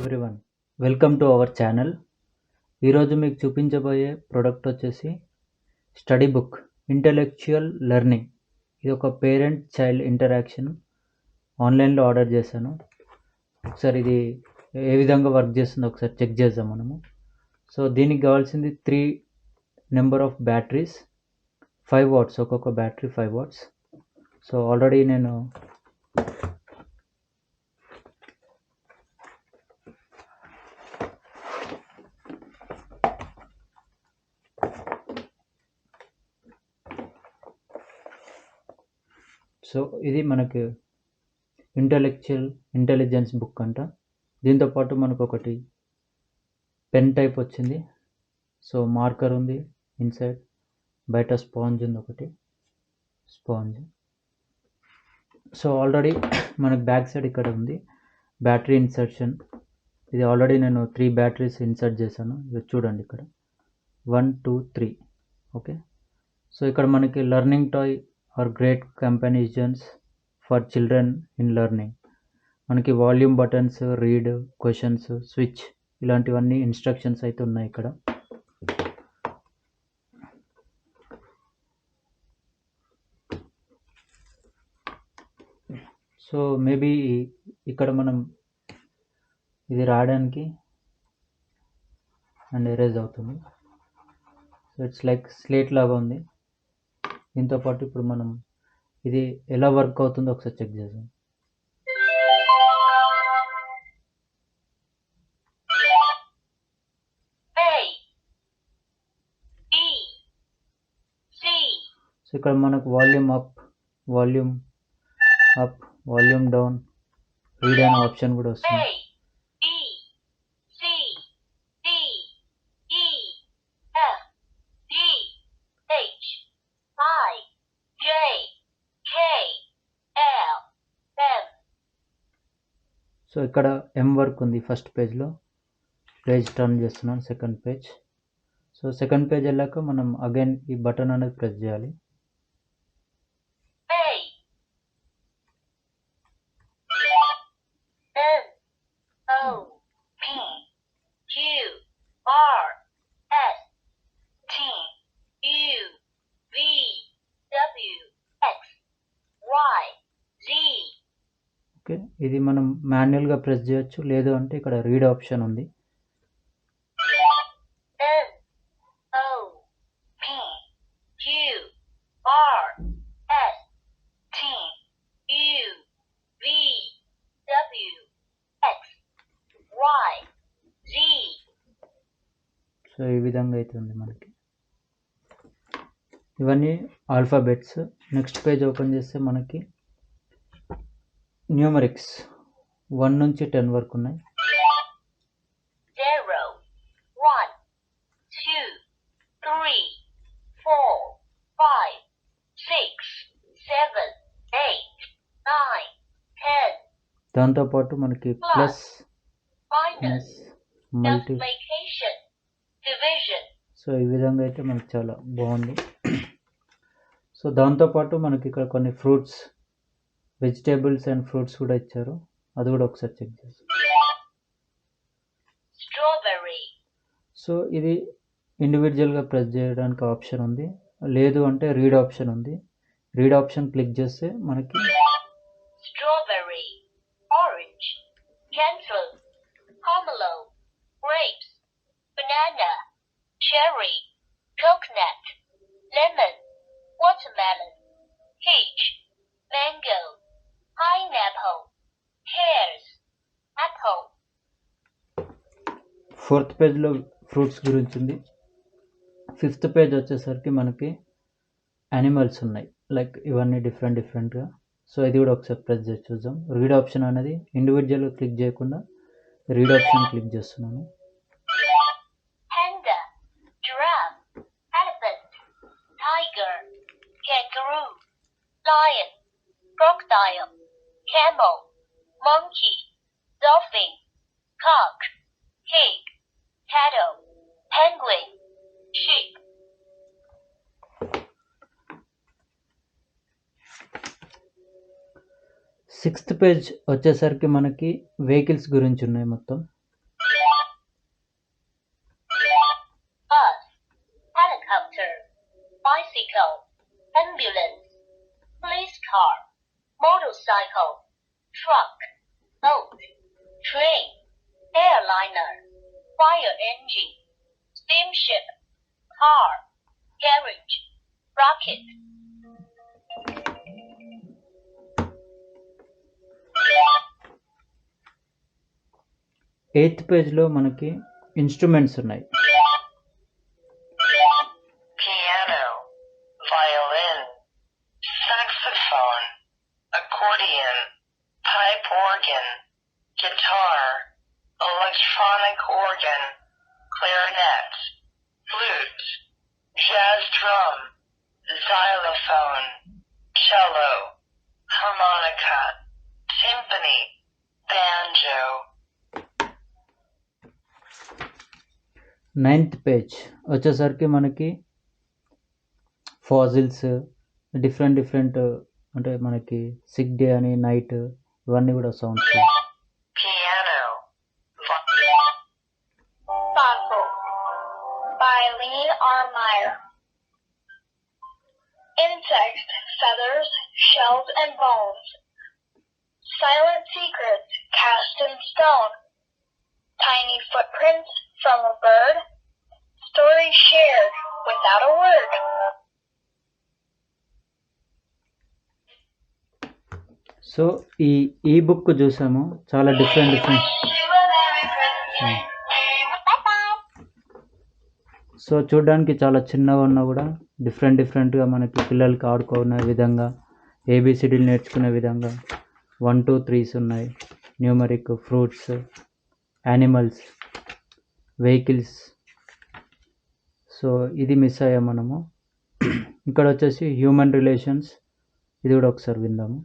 Everyone, welcome to our channel. ఈరోజు మీకు చూపించబోయే ప్రోడక్ట్ వచ్చేసి స్టడీ బుక్ ఇంటెలెక్చువల్ లెర్నింగ్. ఇది ఒక పేరెంట్ చైల్డ్ ఇంటరాక్షన్. ఆన్లైన్లో ఆర్డర్ చేశాను. ఒకసారి ఇది ఏ విధంగా వర్క్ చేస్తుందో ఒకసారి చెక్ చేద్దాం మనము. సో దీనికి కావాల్సింది 3 నెంబర్ ఆఫ్ బ్యాటరీస్, 5 వాట్స్, ఒక్కొక్క బ్యాటరీ 5 వాట్స్. సో ఆల్రెడీ నేను సో ఇది మనకి ఇంటెలిజెన్స్ బుక్ అంట. దీంతోపాటు మనకు ఒకటి పెన్ టైప్ వచ్చింది. సో మార్కర్ ఉంది ఇన్సైడ్, బయట స్పాంజ్ ఉంది, ఒకటి స్పాంజ్. సో ఆల్రెడీ మనకు బ్యాక్ సైడ్ ఇక్కడ ఉంది బ్యాటరీ ఇన్సర్షన్. ఇది ఆల్రెడీ నేను 3 బ్యాటరీస్ ఇన్సర్ట్ చేశాను. ఇది చూడండి ఇక్కడ 1 2 3. ఓకే, సో ఇక్కడ మనకి learning toy are great companions for children in learning. మనకి volume buttons, read, questions, switch, ఇలాంటివన్నీ ఇన్స్ట్రక్షన్స్ అయితే ఉన్నాయి ఇక్కడ. సో మేబీ ఇక్కడ మనం ఇది రాయడానికి అండ్ ఎరేజ్ అవుతుంది. సో ఇట్స్ లైక్ స్లేట్ లాగా ఉంది. దీంతోపాటు ఇప్పుడు మనం ఇది ఎలా వర్క్ అవుతుందో ఒకసారి చెక్ చేద్దాం. సో ఇక్కడ మనకు volume up, volume down, read అనే ఆప్షన్ కూడా వస్తుంది. సో ఇక్కడ ఎం వర్క్ ఉంది ఫస్ట్ పేజ్లో. పేజ్ టర్న్ చేస్తున్నాను, second page. So second page వెళ్ళాక మనం అగైన్ ఈ బటన్ అనేది ప్రెస్ చేయాలి. ఓకే, ఇది మనం మాన్యువల్గా ప్రెస్ చేయొచ్చు, లేదు అంటే ఇక్కడ రీడ్ ఆప్షన్ ఉంది. సో ఈ విధంగా అయితే ఉంది మనకి. ఇవన్నీ ఆల్ఫాబెట్స్. నెక్స్ట్ పేజ్ ఓపెన్ చేస్తే మనకి న్యూమరిక్స్ 1 నుంచి 10 వరకు ఉన్నాయి. 0 1 2 3 4 5 6 7 8 9 10. దాంతోపాటు మనకి ప్లస్, మైనస్, మల్టీ. సో ఈ విధంగా అయితే మనకి చాలా బాగుంది. సో దాంతోపాటు మనకి ఇక్కడ కొన్ని ఫ్రూట్స్, వెజిటేబుల్స్ అండ్ ఫ్రూట్స్ కూడా ఇచ్చారు. అది కూడా ఒకసారి చెక్ చేస్తాం. సో ఇది ఇండివిజువల్గా ప్రెస్ చేయడానికి ఆప్షన్ ఉంది, లేదు అంటే రీడ్ ఆప్షన్ ఉంది. రీడ్ ఆప్షన్ క్లిక్ చేస్తే మనకి strawberry, orange, cancel, pomelo, grapes, banana, cherry, coconut, lemon, watermelon, peach, mango, pineapple, pears, apple. 4th పేజ్లో ఫ్రూట్స్ గురించి ఉంది. 5th పేజ్ వచ్చేసరికి మనకి యానిమల్స్ ఉన్నాయి, లైక్ ఇవన్నీ డిఫరెంట్గా. సో ఇది కూడా ఒకసారి ప్రెస్ చేసి చూద్దాం. రీడ్ ఆప్షన్ అనేది ఇండివిజువల్గా క్లిక్ చేయకుండా రీడ్ ఆప్షన్ క్లిక్ చేస్తున్నాను. Panda, giraffe, elephant, tiger, kangaroo, lion, crocodile, camel, monkey, dolphin, cock, pig, cattle, penguin, sheep. 6th page వచ్చేసరికి మనకి వెహికల్స్ గురించి ఉన్నాయి మొత్తం. bicycle, ambulance, police car, motorcycle, truck, boat, train, airliner, fire engine, steamship, car, carriage, rocket. Eighth పేజ్లో మనకి instruments ఉన్నాయి. Piano, violin, saxophone, accordion, pipe organ, guitar, electronic organ, clarinet, flute, jazz drum, xylophone, cello, harmonica, timpani, banjo. Ninth page వచ్చేసరికి మనకి fossils, different అంటే మనకి sick day అని, night, ఇవన్నీ కూడా sounds. Piano, fossil, by Lee R. Meyer. Insects, feathers, shells, and bones. Silent secrets cast in stone. Tiny footprints from a bird. Stories shared without a word. So ఈ book చూసాము, చాలా different. So చూడడానికి చాలా చిన్నగా ఉన్నా కూడా డిఫరెంట్గా మనకి పిల్లలకి ఆడుకునే విధంగా, ఏబిసిడీలు నేర్చుకునే విధంగా 1, 2, 3s ఉన్నాయి. Numeric, fruits, animals, vehicles. So ఇది మిస్ అయ్యాం మనము. ఇక్కడ వచ్చేసి హ్యూమన్ రిలేషన్స్, ఇది కూడా ఒకసారి విందాము.